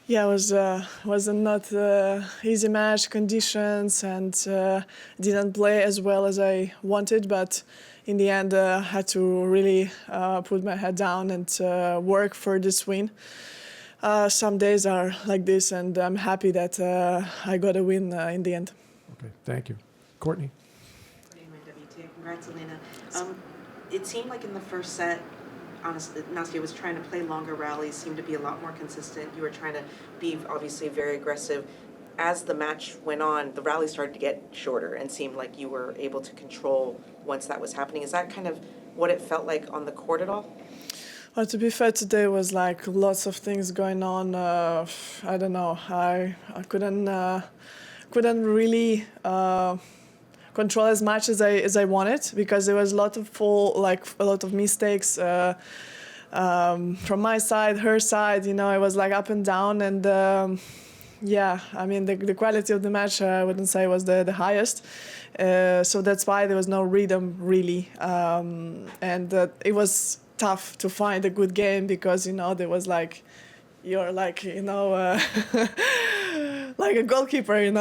Yeah, it was a not easy match conditions, and didn't play as well as I wanted. But in the end, had to really put my head down and work for this win. Some days are like this, and I'm happy that I got a win in the end. Okay, thank you. Courtney? WTA. Congrats, Elina. It seemed like in the first set, Anastasia was trying to play longer rallies, seemed to be a lot more consistent. You were trying to be obviously very aggressive. As the match went on, the rally started to get shorter and seemed like you were able to control once that was happening. Is that kind of what it felt like on the court at all? Well, to be fair, today was like lots of things going on. I don't know. I couldn't really control as much as I wanted, because there was a lot of mistakes from my side, her side. You know, it was like up and down, and yeah, I mean the quality of the match I wouldn't say was the highest. So that's why there was no rhythm really, and it was tough to find a good game, because there was like you're like like a goalkeeper.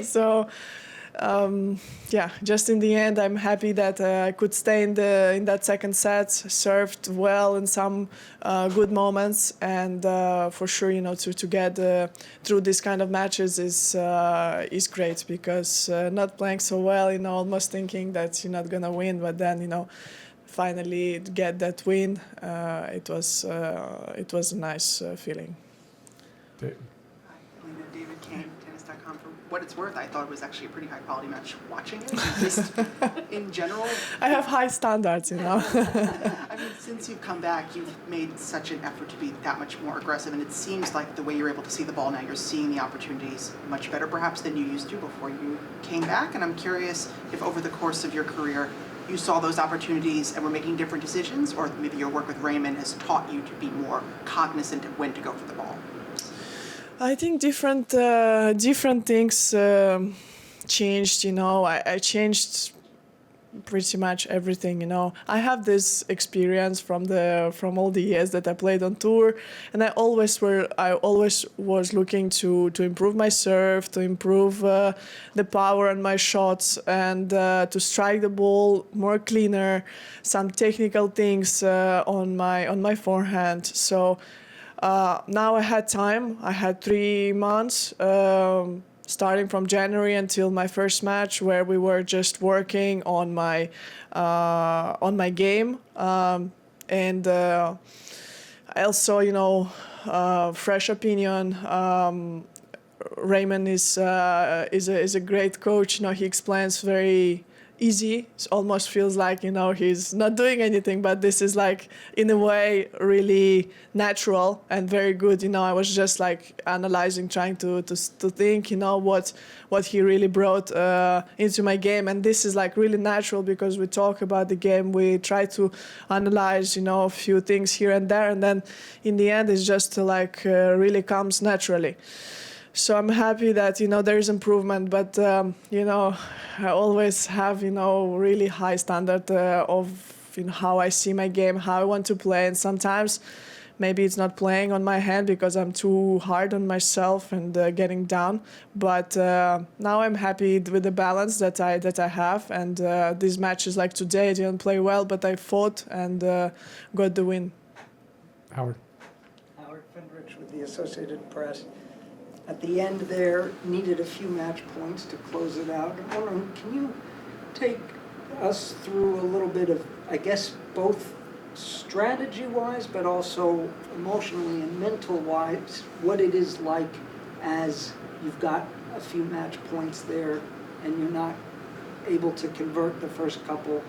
So yeah, just in the end, I'm happy that I could stay in that second set, served well in some good moments, and for sure, to get through this kind of matches is great, because not playing so well, almost thinking that you're not gonna win, but then finally get that win, it was a nice feeling. Dave. Elina, David Kane, tennis.com. For what it's worth, I thought it was actually a pretty high quality match watching it. Just in general. I have high standards, I mean, since you've come back, you've made such an effort to be that much more aggressive, and it seems like the way you're able to see the ball now, you're seeing the opportunities much better perhaps than you used to before you came back. And I'm curious if over the course of your career, you saw those opportunities and were making different decisions, or maybe your work with Raymond has taught you to be more cognizant of when to go for the ball. I think different things changed. I changed pretty much everything. I have this experience from all the years that I played on tour, and I always was looking to improve my serve, to improve the power on my shots, and to strike the ball more cleaner, some technical things on my forehand. So now I had time. I had 3 months, starting from January until my first match, where we were just working on my game, and I also, fresh opinion. Raymond is a great coach. He explains very easy. It almost feels like he's not doing anything, but this is like in a way really natural and very good. I was just like analyzing, trying to think what he really brought into my game, and this is like really natural, because we talk about the game, we try to analyze a few things here and there, and then in the end it's just like really comes naturally. So I'm happy that there is improvement, but I always have really high standard of how I see my game, how I want to play, and sometimes maybe it's not playing on my hand because I'm too hard on myself and getting down. But now I'm happy with the balance that I have, and these matches like today I didn't play well, but I fought and got the win. Howard. Howard Fendrich with the Associated Press. At the end there, needed a few match points to close it out. I'm wondering, can you take us through a little bit of, I guess, both strategy-wise, but also emotionally and mental-wise, what it is like as you've got a few match points there and you're not able to convert the first couple?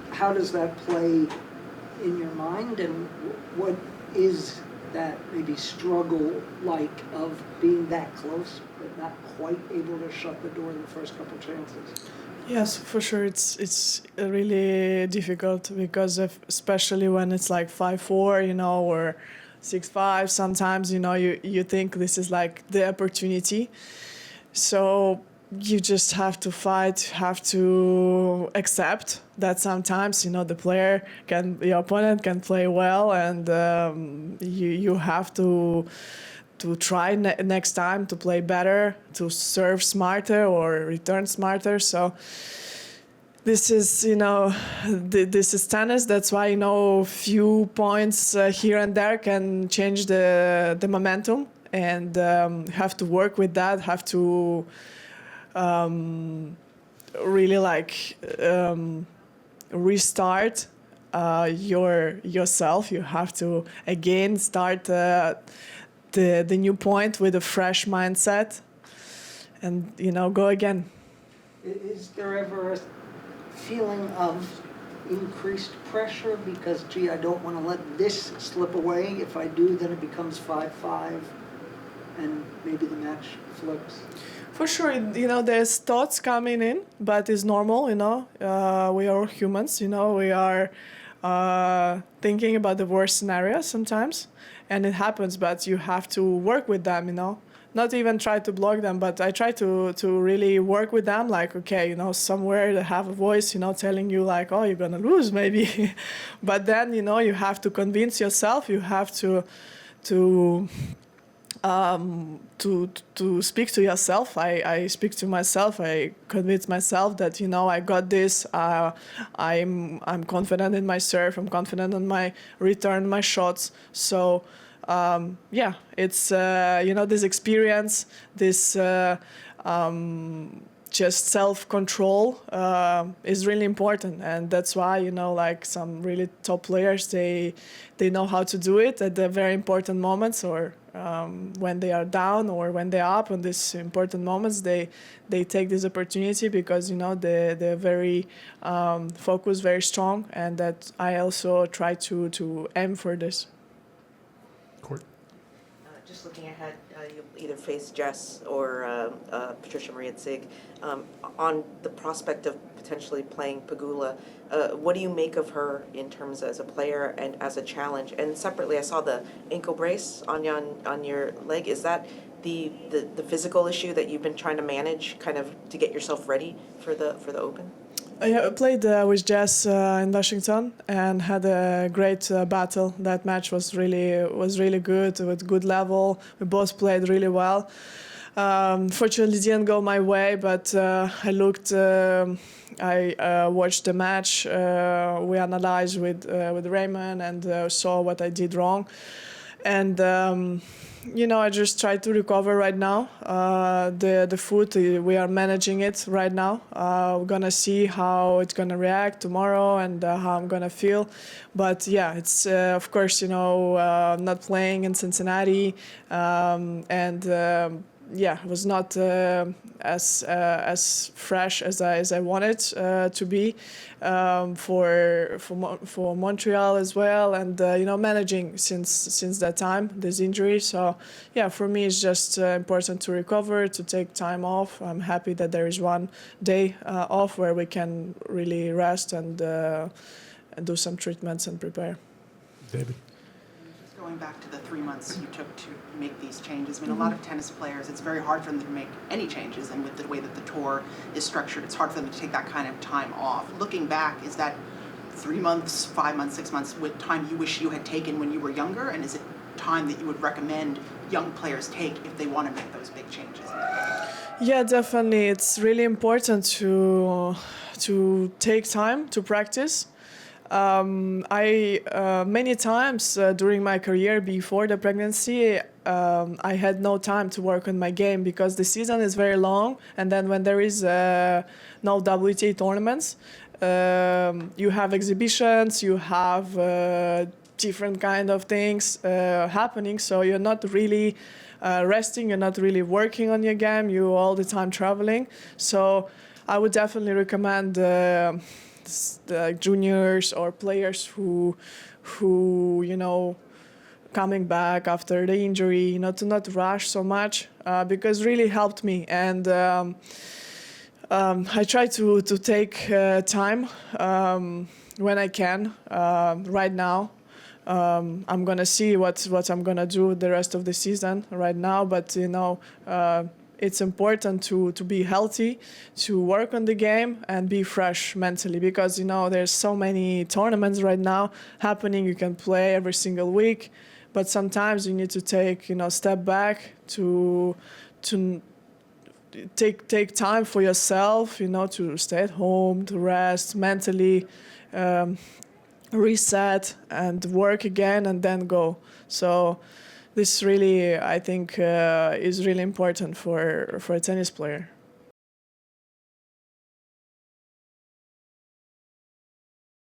How does that play in your mind, and what is that maybe struggle like of being that close but not quite able to shut the door in the first couple chances? Yes, for sure. It's really difficult, because especially when it's like 5-4, or 6-5. Sometimes you think this is like the opportunity. So you just have to fight, have to accept that sometimes your opponent can play well, and you have to to try next time to play better, to serve smarter or return smarter. So this is, this is tennis. That's why, few points here and there can change the momentum, and have to work with that, have to really restart yourself. You have to again start the new point with a fresh mindset, and go again. Is there ever a feeling of increased pressure because, I don't want to let this slip away. If I do, then it becomes 5-5 and maybe the match flips? For sure, there's thoughts coming in, but it's normal, we are all humans, we are thinking about the worst scenario sometimes, and it happens, but you have to work with them, not even try to block them, but I try to really work with them, like, okay, somewhere they have a voice, telling you like, oh, you're gonna lose maybe. But then, you have to convince yourself, you have to speak to yourself. I speak to myself, I convince myself that, I got this, I'm confident in my serve, I'm confident in my return, my shots. So it's this experience, this just self-control is really important, and that's why like some really top players, they know how to do it at the very important moments, or when they are down or when they're up. On these important moments, they take this opportunity because they're very focused, very strong, and that I also try to aim for this. Court. Just looking ahead, you either face Jess or Patricia Maria Zig. On the prospect of potentially playing Pegula, what do you make of her in terms as a player and as a challenge? And separately, I saw the ankle brace on your leg. Is that the physical issue that you've been trying to manage, kind of to get yourself ready for the Open? I played with Jess in Washington and had a great battle. That match was really good, with good level. We both played really well. Fortunately, it didn't go my way, but I watched the match. We analyzed with Raymond and saw what I did wrong, and I just try to recover right now. The foot, we are managing it right now. We're gonna see how it's gonna react tomorrow and how I'm gonna feel. But yeah, it's of course not playing in Cincinnati, and it was not as fresh as I wanted to be for Montreal as well, and managing since that time this injury. So yeah, for me it's just important to recover, to take time off. I'm happy that there is one day off where we can really rest and do some treatments and prepare. David. Just going back to the 3 months you took to make these changes, I mean, a lot of tennis players, it's very hard for them to make any changes, and with the way that the tour is structured, it's hard for them to take that kind of time off. Looking back, is that 3 months, 5 months, 6 months, with time you wish you had taken when you were younger, and is it time that you would recommend young players take if they want to make those big changes? Yeah, definitely. It's really important to take time to practice. I many times during my career before the pregnancy, I had no time to work on my game because the season is very long, and then when there is no WTA tournaments, you have exhibitions, you have different kind of things happening, so you're not really resting, you're not really working on your game, you're all the time traveling. So I would definitely recommend the juniors or players who coming back after the injury, to not rush so much, because really helped me. And I try to take time when I can. Right now, I'm gonna see what I'm gonna do the rest of the season right now, but it's important to be healthy, to work on the game and be fresh mentally, because there's so many tournaments right now happening. You can play every single week, but sometimes you need to take, step back to take time for yourself, to stay at home, to rest mentally, reset and work again and then go. So this really, I think, is really important for a tennis player.